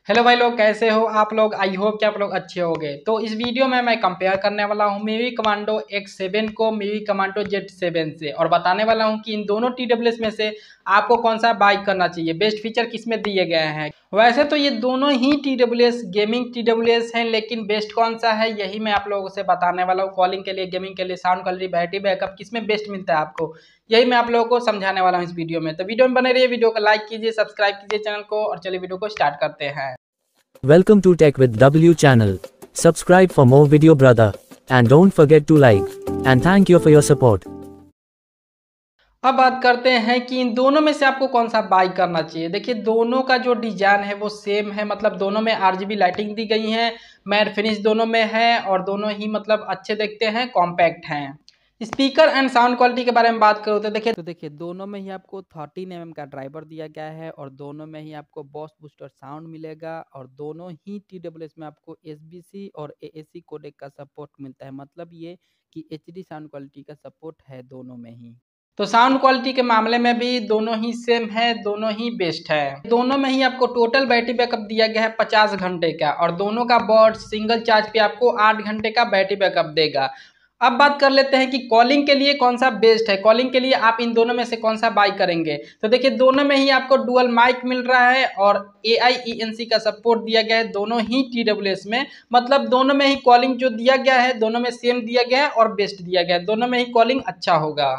Hello भाई लोग, कैसे हो आप लोग। आई होप कि आप लोग अच्छे होंगे। तो इस वीडियो में मैं कंपेयर करने वाला हूँ MIUI कमांडो X7 को MIUI कमांडो Z7 से, और बताने वाला हूँ कि इन दोनों TWS में से आपको कौन सा बाई करना चाहिए, बेस्ट फीचर किसमें दिए गए हैं। वैसे तो ये दोनों ही TWS गेमिंग TWS हैं, लेकिन बेस्ट कौन सा है यही मैं आप लोगों से बताने वाला हूँ। कॉलिंग के लिए, गेमिंग के लिए, साउंड क्वालिटी, बैटरी बैकअप किसमें बेस्ट मिलता है आपको, यही मैं आप लोगों को समझाने वाला हूँ इस वीडियो में। तो वीडियो में बने रहिए, वीडियो को लाइक कीजिए, सब्सक्राइब कीजिए चैनल को, और चलिए वीडियो को स्टार्ट करते हैं। Welcome to Tech with W channel. Subscribe for more video brother. And don't forget to like. And thank you for your support. अब बात करते हैं कि इन दोनों में से आपको कौन सा बाई करना चाहिए। देखिए, दोनों का जो डिजाइन है वो सेम है, मतलब दोनों में RGB लाइटिंग दी गई है, मैट फिनिश दोनों में है, और दोनों ही मतलब अच्छे दिखते हैं, कॉम्पैक्ट हैं। स्पीकर एंड साउंड क्वालिटी के बारे में बात करो तो देखिए दोनों में ही आपको 13 mm का ड्राइवर दिया गया है, और दोनों में ही आपको बॉस बूस्टर साउंड मिलेगा, और दोनों ही TWS में आपको SBC और AAC कोडेक का सपोर्ट मिलता है। मतलब ये कि HD साउंड क्वालिटी का सपोर्ट है दोनों में ही। तो साउंड क्वालिटी के मामले में भी दोनों ही सेम है, दोनों ही बेस्ट है। दोनों में ही आपको टोटल बैटरी बैकअप दिया गया है 50 घंटे का, और दोनों का बर्ड्स सिंगल चार्ज पे आपको 8 घंटे का बैटरी बैकअप देगा। अब बात कर लेते हैं कि कॉलिंग के लिए कौन सा बेस्ट है। कॉलिंग के लिए आप इन दोनों में से कौन सा बाई करेंगे, तो देखिए दोनों में ही आपको डुअल माइक मिल रहा है, और AIENC का सपोर्ट दिया गया है दोनों ही TWS में। मतलब दोनों में ही कॉलिंग जो दिया गया है दोनों में सेम दिया गया है और बेस्ट दिया गया है, दोनों में ही कॉलिंग अच्छा होगा।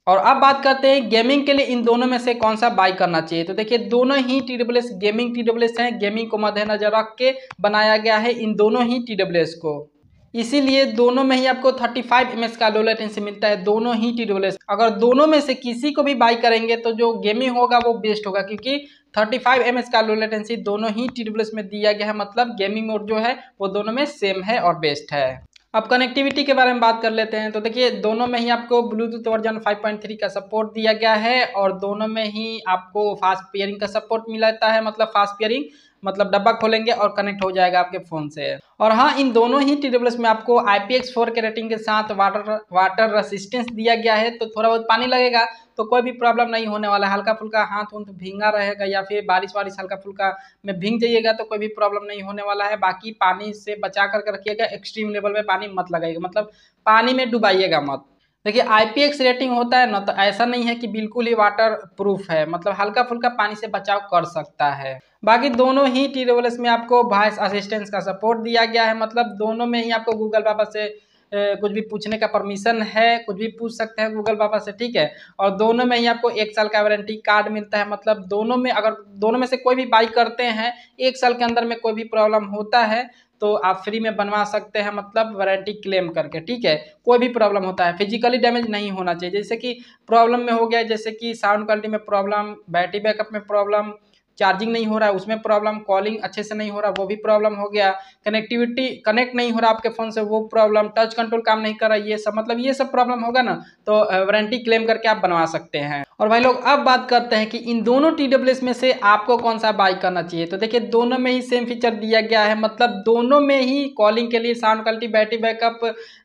और अब बात करते हैं गेमिंग के लिए इन दोनों में से कौन सा बाई करना चाहिए। तो देखिए दोनों ही TWS गेमिंग TWS हैं, गेमिंग को मद्देनजर रख के बनाया गया है इन दोनों ही TWS को, इसीलिए दोनों में ही आपको 35 ms का लो लेटेंसी मिलता है दोनों ही TWS। अगर दोनों में से किसी को भी बाई करेंगे तो जो गेमिंग होगा वो बेस्ट होगा, क्योंकि 35 ms का लो लेटेंसी दोनों ही TWS में दिया गया है। मतलब गेमिंग मोड जो है वो दोनों में सेम है और बेस्ट है। अब कनेक्टिविटी के बारे में बात कर लेते हैं। तो देखिए दोनों में ही आपको ब्लूटूथ वर्जन 5.3 का सपोर्ट दिया गया है, और दोनों में ही आपको फास्ट पेयरिंग का सपोर्ट मिलता है। मतलब फास्ट पेयरिंग मतलब डब्बा खोलेंगे और कनेक्ट हो जाएगा आपके फ़ोन से। और हाँ, इन दोनों ही TWS में आपको IPX4 के रेटिंग के साथ वाटर रेसिस्टेंस दिया गया है। तो थोड़ा बहुत पानी लगेगा तो कोई भी प्रॉब्लम नहीं होने वाला है। हल्का फुल्का हाथ उन्थ भींगा रहेगा, या फिर बारिश वारिश हल्का फुल्का में भींग जाइएगा तो कोई भी प्रॉब्लम नहीं होने वाला है। बाकी पानी से बचा करके रखिएगा, एक्सट्रीम लेवल में पानी मत लगाइएगा, मतलब पानी में डुबाइएगा मत। देखिए IPX रेटिंग होता है ना, तो ऐसा नहीं है कि बिल्कुल ही वाटर प्रूफ है, मतलब हल्का फुल्का पानी से बचाव कर सकता है। बाकी दोनों ही TWS में आपको वॉइस असिस्टेंस का सपोर्ट दिया गया है। मतलब दोनों में ही आपको गूगल पापा से कुछ भी पूछने का परमिशन है, कुछ भी पूछ सकते हैं गूगल पापा से, ठीक है। और दोनों में ही आपको 1 साल का वारंटी कार्ड मिलता है। मतलब दोनों में अगर दोनों में से कोई भी बाई करते हैं 1 साल के अंदर में कोई भी प्रॉब्लम होता है तो आप फ्री में बनवा सकते हैं, मतलब वारंटी क्लेम करके, ठीक है। कोई भी प्रॉब्लम होता है फिजिकली डैमेज नहीं होना चाहिए, जैसे कि प्रॉब्लम में हो गया, जैसे कि साउंड क्वालिटी में प्रॉब्लम, बैटरी बैकअप में प्रॉब्लम, चार्जिंग नहीं हो रहा है उसमें प्रॉब्लम, कॉलिंग अच्छे से नहीं हो रहा वो भी प्रॉब्लम हो गया, कनेक्टिविटी कनेक्ट नहीं हो रहा आपके फ़ोन से वो प्रॉब्लम, टच कंट्रोल काम नहीं कर रहा, ये सब मतलब ये सब प्रॉब्लम होगा ना, तो वारंटी क्लेम करके आप बनवा सकते हैं। और भाई लोग अब बात करते हैं कि इन दोनों TWS में से आपको कौन सा बाई करना चाहिए। तो देखिए दोनों में ही सेम फीचर दिया गया है। मतलब दोनों में ही कॉलिंग के लिए, साउंड क्वालिटी, बैटरी बैकअप,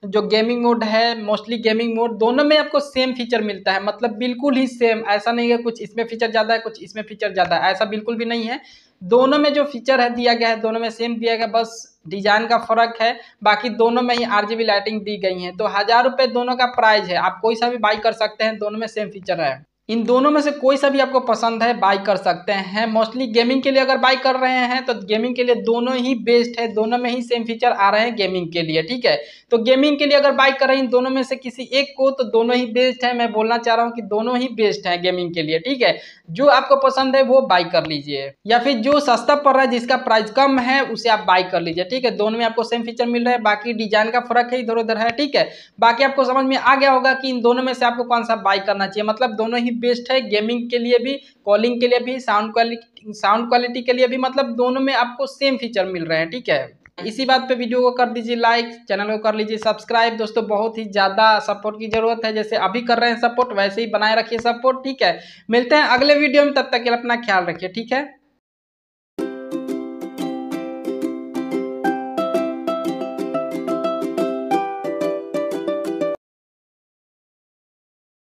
जो गेमिंग मोड है, मोस्टली गेमिंग मोड, दोनों में आपको सेम फीचर मिलता है। मतलब बिल्कुल ही सेम, ऐसा नहीं है कुछ इसमें फीचर ज़्यादा है कुछ इसमें फीचर ज़्यादा है, ऐसा बिल्कुल भी नहीं है। दोनों में जो फीचर है दिया गया है दोनों में सेम दिया गया, बस डिजाइन का फर्क है। बाकी दोनों में ही RGB लाइटिंग दी गई है। तो 1000 रुपये दोनों का प्राइस है, आप कोई सा भी बाई कर सकते हैं, दोनों में सेम फीचर है। इन दोनों में से कोई सा भी आपको पसंद है बाई कर सकते हैं। मोस्टली गेमिंग के लिए अगर बाई कर रहे हैं तो गेमिंग के लिए दोनों ही बेस्ट है, दोनों में ही सेम फीचर आ रहे हैं गेमिंग के लिए, ठीक है। तो गेमिंग के लिए अगर बाई कर रहे हैं इन दोनों में से किसी एक को, तो दोनों ही बेस्ट है। मैं बोलना चाह रहा हूँ कि दोनों ही बेस्ट है गेमिंग के लिए, ठीक है। जो आपको पसंद है वो बाई कर लीजिए, या फिर जो सस्ता पड़ रहा है जिसका प्राइस कम है उसे आप बाई कर लीजिए, ठीक है। दोनों में आपको सेम फीचर मिल रहा है, बाकी डिजाइन का फर्क है, इधर उधर है, ठीक है। बाकी आपको समझ में आ गया होगा कि इन दोनों में से आपको कौन सा बाई करना चाहिए। मतलब दोनों ही बेस्ट है, गेमिंग के लिए भी, कॉलिंग के लिए भी, साउंड क्वालिटी के लिए भी, मतलब दोनों में आपको सेम फीचर मिल रहे हैं, ठीक है। इसी बात पे वीडियो को कर दीजिए लाइक, चैनल को कर लीजिए सब्सक्राइब। दोस्तों बहुत ही ज़्यादा सपोर्ट की ज़रूरत है, जैसे अभी कर रहे हैं सपोर्ट वैसे ही बनाए रखिए सपोर्ट, ठीक है। मिलते हैं अगले वीडियो में, तब तक के लिए अपना ख्याल रखिए, ठीक है।